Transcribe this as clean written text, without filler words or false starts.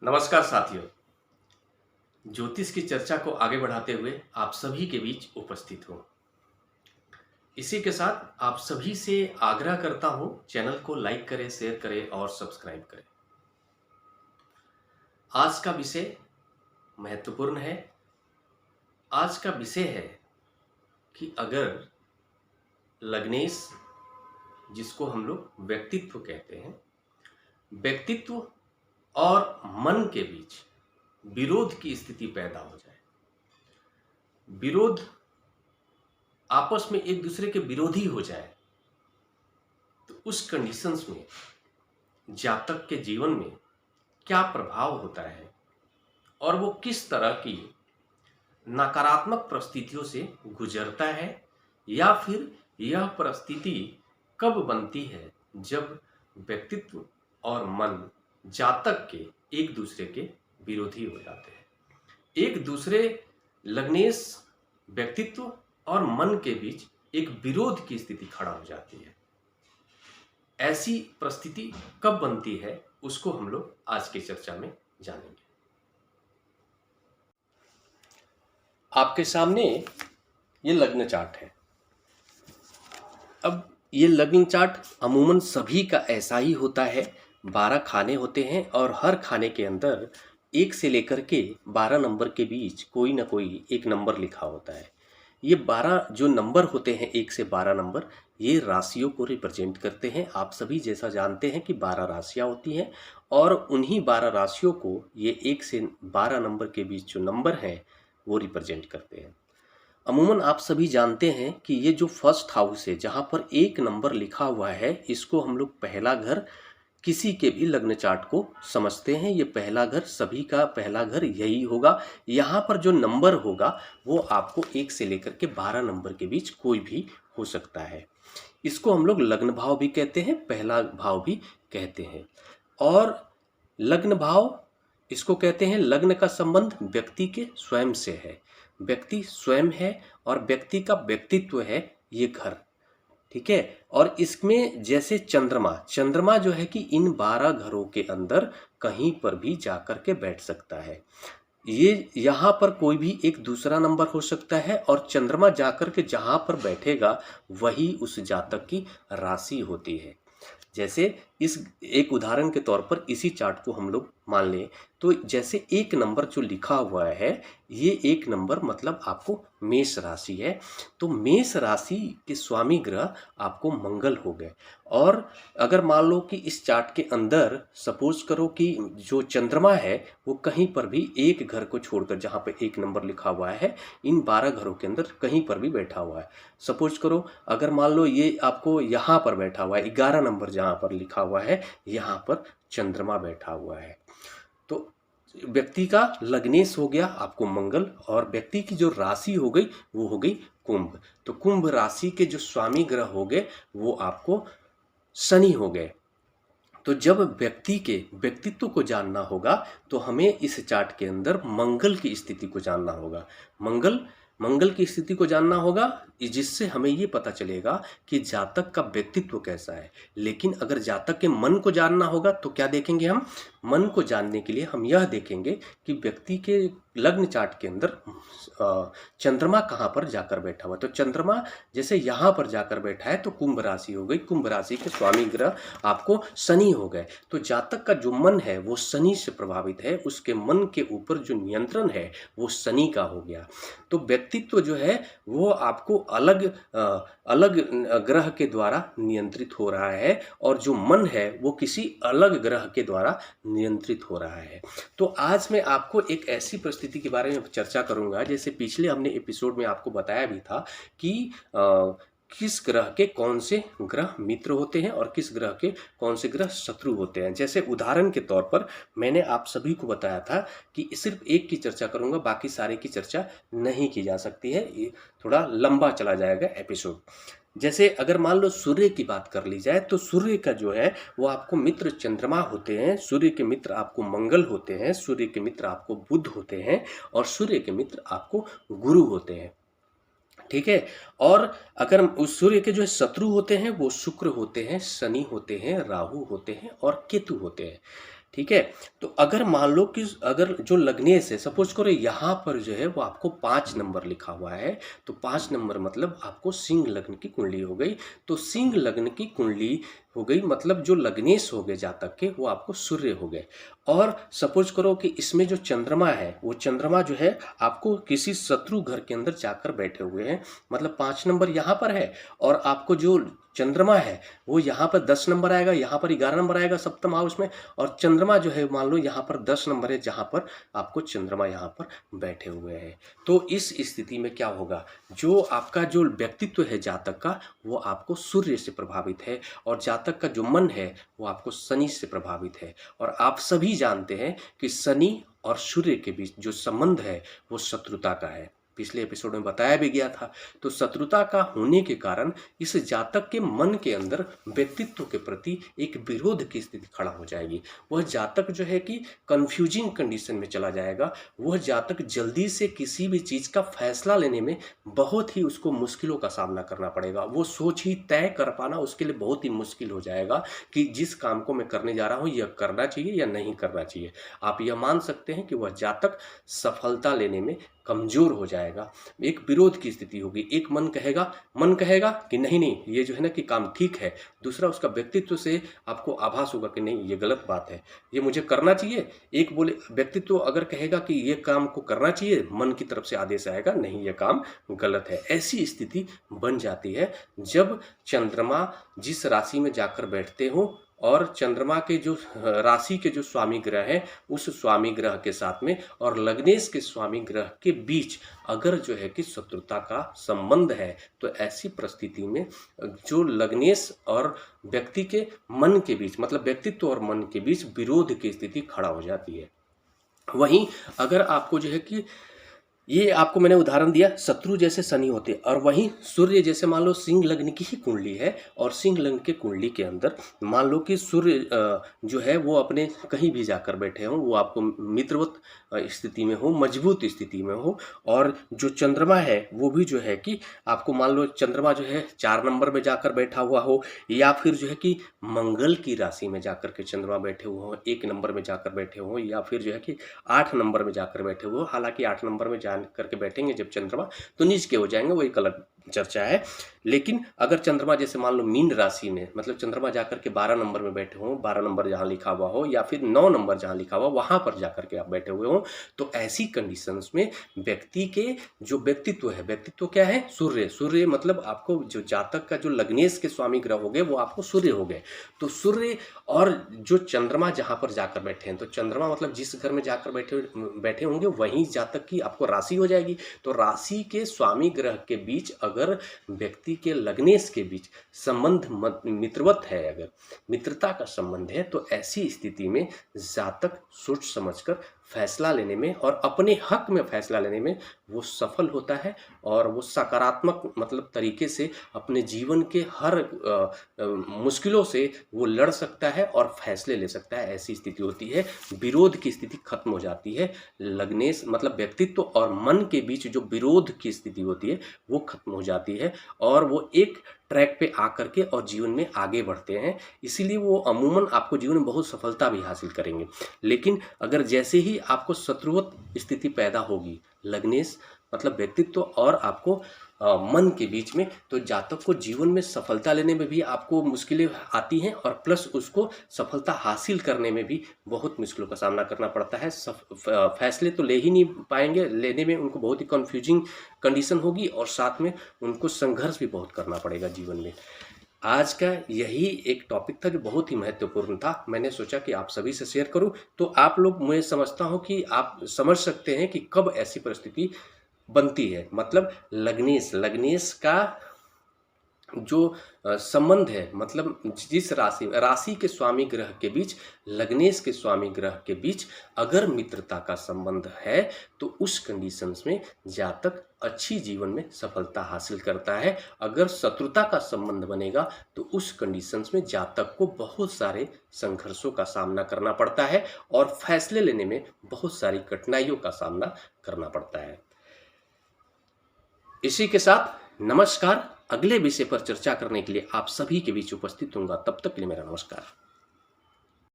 नमस्कार साथियों। ज्योतिष की चर्चा को आगे बढ़ाते हुए आप सभी के बीच उपस्थित हूँ। इसी के साथ आप सभी से आग्रह करता हूँ, चैनल को लाइक करें, शेयर करें और सब्सक्राइब करें। आज का विषय महत्वपूर्ण है। आज का विषय है कि अगर लग्नेश, जिसको हम लोग व्यक्तित्व कहते हैं, व्यक्तित्व और मन के बीच विरोध की स्थिति पैदा हो जाए, विरोध आपस में एक दूसरे के विरोधी हो जाए, तो उस कंडीशंस में जातक के जीवन में क्या प्रभाव होता है और वो किस तरह की नकारात्मक परिस्थितियों से गुजरता है, या फिर यह परिस्थिति कब बनती है जब व्यक्तित्व और मन जातक के एक दूसरे के विरोधी हो जाते हैं। एक दूसरे लग्नेश व्यक्तित्व और मन के बीच एक विरोध की स्थिति खड़ा हो जाती है। ऐसी परिस्थिति कब बनती है उसको हम लोग आज की चर्चा में जानेंगे। आपके सामने ये लग्न चार्ट है। अब ये लग्न चार्ट अमूमन सभी का ऐसा ही होता है। 12 खाने होते हैं और हर खाने के अंदर 1 से लेकर के 12 नंबर के बीच कोई ना कोई एक नंबर लिखा होता है। ये 12 जो नंबर होते हैं, 1 से 12 नंबर, ये राशियों को रिप्रेजेंट करते हैं। आप सभी जैसा जानते हैं कि 12 राशियाँ होती हैं और उन्हीं 12 राशियों को ये 1 से 12 नंबर के बीच जो नंबर हैं वो रिप्रेजेंट करते हैं। अमूमन आप सभी जानते हैं कि ये जो फर्स्ट हाउस है, जहाँ पर 1 नंबर लिखा हुआ है, इसको हम लोग पहला घर किसी के भी लग्न चार्ट को समझते हैं। ये पहला घर, सभी का पहला घर यही होगा। यहाँ पर जो नंबर होगा वो आपको 1 से लेकर के 12 नंबर के बीच कोई भी हो सकता है। इसको हम लोग लग्न भाव भी कहते हैं, पहला भाव भी कहते हैं। और लग्न भाव इसको कहते हैं, लग्न का संबंध व्यक्ति के स्वयं से है। व्यक्ति स्वयं है और व्यक्ति का व्यक्तित्व है ये घर, ठीक है। और इसमें जैसे चंद्रमा जो है कि इन 12 घरों के अंदर कहीं पर भी जाकर के बैठ सकता है। ये यहाँ पर कोई भी एक दूसरा नंबर हो सकता है और चंद्रमा जाकर के जहाँ पर बैठेगा वही उस जातक की राशि होती है। जैसे इस एक उदाहरण के तौर पर इसी चार्ट को हम लोग मान लें, तो जैसे 1 नंबर जो लिखा हुआ है, ये 1 नंबर मतलब आपको मेष राशि है। तो मेष राशि के स्वामी ग्रह आपको मंगल हो गए। और अगर मान लो कि इस चार्ट के अंदर सपोज करो कि जो चंद्रमा है वो कहीं पर भी एक घर को छोड़कर, जहाँ पे 1 नंबर लिखा हुआ है, इन 12 घरों के अंदर कहीं पर भी बैठा हुआ है। सपोज करो अगर मान लो ये आपको यहाँ पर बैठा हुआ है, 11 नंबर जहाँ पर लिखा हुआ है, यहाँ पर चंद्रमा बैठा हुआ है, तो व्यक्ति का लग्नेश हो गया आपको मंगल, और व्यक्ति की जो राशि हो गई वो हो गई कुंभ। तो कुंभ राशि के जो स्वामी ग्रह हो गए वो आपको शनि हो गए। तो जब व्यक्ति के व्यक्तित्व को जानना होगा तो हमें इस चार्ट के अंदर मंगल की स्थिति को जानना होगा। मंगल की स्थिति को जानना होगा, जिससे हमें ये पता चलेगा कि जातक का व्यक्तित्व कैसा है। लेकिन अगर जातक के मन को जानना होगा तो क्या देखेंगे हम? मन को जानने के लिए हम यह देखेंगे कि व्यक्ति के लग्न चार्ट के अंदर चंद्रमा कहाँ पर जाकर बैठा हुआ। तो चंद्रमा जैसे यहाँ पर जाकर बैठा है तो कुंभ राशि हो गई। कुंभ राशि के स्वामी ग्रह आपको शनि हो गए। तो जातक का जो मन है वो शनि से प्रभावित है, उसके मन के ऊपर जो नियंत्रण है वो शनि का हो गया। तो व्यक्तित्व जो है वो आपको अलग ग्रह के द्वारा नियंत्रित हो रहा है, और जो मन है वो किसी अलग ग्रह के द्वारा नियंत्रित हो रहा है। तो आज मैं आपको एक ऐसी परिस्थिति के बारे में चर्चा करूंगा, जैसे पिछले हमने एपिसोड में आपको बताया भी था कि किस ग्रह के कौन से ग्रह मित्र होते हैं और किस ग्रह के कौन से ग्रह शत्रु होते हैं। जैसे उदाहरण के तौर पर मैंने आप सभी को बताया था कि सिर्फ एक की चर्चा करूंगा, बाकी सारे की चर्चा नहीं की जा सकती है, ये थोड़ा लंबा चला जाएगा एपिसोड। जैसे अगर मान लो सूर्य की बात कर ली जाए तो सूर्य का जो है वो आपको मित्र चंद्रमा होते हैं, सूर्य के मित्र आपको मंगल होते हैं, सूर्य के मित्र आपको बुध होते हैं, और सूर्य के मित्र आपको गुरु होते हैं, ठीक है। और अगर उस सूर्य के जो शत्रु होते हैं वो शुक्र होते हैं, शनि होते हैं, राहु होते हैं और केतु होते हैं। ठीक है। तो अगर मान लो कि अगर जो लग्नेश है, सपोज करो यहाँ पर जो है वो आपको 5 नंबर लिखा हुआ है, तो 5 नंबर मतलब आपको सिंह लग्न की कुंडली हो गई। तो सिंह लग्न की कुंडली हो गई मतलब जो लग्नेश हो गए जातक के वो आपको सूर्य हो गए। और सपोज करो कि इसमें जो चंद्रमा है वो चंद्रमा जो है आपको किसी शत्रु घर के अंदर जाकर बैठे हुए हैं, मतलब 5 नंबर यहाँ पर है और आपको जो चंद्रमा है वो यहाँ पर 10 नंबर आएगा, यहाँ पर 11 नंबर आएगा सप्तम हाउस में, और चंद्रमा जो है मान लो यहाँ पर 10 नंबर है जहाँ पर आपको चंद्रमा यहाँ पर बैठे हुए हैं। तो इस स्थिति में क्या होगा, जो आपका जो व्यक्तित्व है जातक का वो आपको सूर्य से प्रभावित है, और जातक का जो मन है वो आपको शनि से प्रभावित है। और आप सभी जानते हैं कि शनि और सूर्य के बीच जो संबंध है वो शत्रुता का है, पिछले एपिसोड में बताया भी गया था। तो शत्रुता का होने के कारण इस जातक के मन के अंदर व्यक्तित्व के प्रति एक विरोध की स्थिति खड़ा हो जाएगी। वह जातक जो है कि कंफ्यूजिंग कंडीशन में चला जाएगा। वह जातक जल्दी से किसी भी चीज़ का फैसला लेने में बहुत ही उसको मुश्किलों का सामना करना पड़ेगा। वो सोच ही तय कर पाना उसके लिए बहुत ही मुश्किल हो जाएगा कि जिस काम को मैं करने जा रहा हूँ यह करना चाहिए या नहीं करना चाहिए। आप यह मान सकते हैं कि वह जातक सफलता लेने में कमजोर हो जाएगा, एक विरोध की स्थिति होगी। एक मन कहेगा कि नहीं नहीं ये जो है ना कि काम ठीक है, दूसरा उसका व्यक्तित्व से आपको आभास होगा कि नहीं ये गलत बात है, ये मुझे करना चाहिए। एक बोले व्यक्तित्व अगर कहेगा कि ये काम को करना चाहिए, मन की तरफ से आदेश आएगा नहीं ये काम गलत है। ऐसी स्थिति बन जाती है जब चंद्रमा जिस राशि में जाकर बैठते हो और चंद्रमा के जो राशि के जो स्वामी ग्रह है उस स्वामी ग्रह के साथ में और लग्नेश के स्वामी ग्रह के बीच अगर जो है कि शत्रुता का संबंध है, तो ऐसी परिस्थिति में जो लग्नेश और व्यक्ति के मन के बीच मतलब व्यक्तित्व और मन के बीच विरोध की स्थिति खड़ा हो जाती है। वहीं अगर आपको जो है कि ये आपको मैंने उदाहरण दिया शत्रु जैसे शनि होते हैं, और वहीं सूर्य जैसे मान लो सिंह लग्न की ही कुंडली है और सिंह लग्न के कुंडली के अंदर मान लो कि सूर्य जो है वो अपने कहीं भी जाकर बैठे हों, वो आपको मित्रवत स्थिति में हो, मजबूत स्थिति में हो, और जो चंद्रमा है वो भी जो है कि आपको मान लो चंद्रमा जो है 4 नंबर में जाकर बैठा हुआ हो, या फिर जो है कि मंगल की राशि में जाकर के चंद्रमा बैठे हुए हो, 1 नंबर में जाकर बैठे हो, या फिर जो है कि 8 नंबर में जाकर बैठे हुए हो। हालांकि 8 नंबर में जा करके बैठेंगे जब चंद्रमा तो नीच के हो जाएंगे, वही अलग चर्चा है। लेकिन अगर चंद्रमा जैसे मान लो मीन राशि में मतलब चंद्रमा जाकर के 12 नंबर में बैठे हो, 12 नंबर जहां लिखा हुआ हो या फिर 9 नंबर जहां लिखा हुआ वहां पर जाकर के आप बैठे हुए हो, तो ऐसी कंडीशंस में व्यक्ति के जो व्यक्तित्व है, व्यक्तित्व क्या है सूर्य मतलब आपको जो जातक का जो लग्नेश के स्वामी ग्रह हो गए वो आपको सूर्य हो गए। तो सूर्य और जो चंद्रमा जहां पर जाकर बैठे हैं, तो चंद्रमा मतलब जिस घर में जाकर बैठे होंगे वहीं जातक की आपको राशि हो जाएगी। तो राशि के स्वामी ग्रह के बीच अगर व्यक्ति के लग्नेश के बीच संबंध मित्रवत है, अगर मित्रता का संबंध है, तो ऐसी स्थिति में जातक सोच समझकर फैसला लेने में और अपने हक में फैसला लेने में वो सफल होता है और वो सकारात्मक मतलब तरीके से अपने जीवन के हर मुश्किलों से वो लड़ सकता है और फैसले ले सकता है। ऐसी स्थिति होती है, विरोध की स्थिति खत्म हो जाती है। लग्नेश मतलब व्यक्तित्व और मन के बीच जो विरोध की स्थिति होती है वो खत्म हो जाती है और वो एक ट्रैक पे आकर के और जीवन में आगे बढ़ते हैं। इसीलिए वो अमूमन आपको जीवन में बहुत सफलता भी हासिल करेंगे। लेकिन अगर जैसे ही आपको शत्रुवत स्थिति पैदा होगी लग्नेश मतलब व्यक्तित्व और आपको मन के बीच में, तो जातक को जीवन में सफलता लेने में भी आपको मुश्किलें आती हैं और प्लस उसको सफलता हासिल करने में भी बहुत मुश्किलों का सामना करना पड़ता है। फैसले तो ले ही नहीं पाएंगे, लेने में उनको बहुत ही कन्फ्यूजिंग कंडीशन होगी और साथ में उनको संघर्ष भी बहुत करना पड़ेगा जीवन में। आज का यही एक टॉपिक था जो बहुत ही महत्वपूर्ण था। मैंने सोचा कि आप सभी से शेयर करूं, तो आप लोग मैं समझता हूं कि आप समझ सकते हैं कि कब ऐसी परिस्थिति बनती है। मतलब लग्नेश का जो संबंध है मतलब जिस राशि के स्वामी ग्रह के बीच लग्नेश के स्वामी ग्रह के बीच अगर मित्रता का संबंध है, तो उस कंडीशंस में जातक अच्छी जीवन में सफलता हासिल करता है। अगर शत्रुता का संबंध बनेगा तो उस कंडीशंस में जातक को बहुत सारे संघर्षों का सामना करना पड़ता है और फैसले लेने में बहुत सारी कठिनाइयों का सामना करना पड़ता है। इसी के साथ नमस्कार। अगले विषय पर चर्चा करने के लिए आप सभी के बीच उपस्थित होऊंगा। तब तक के लिए मेरा नमस्कार।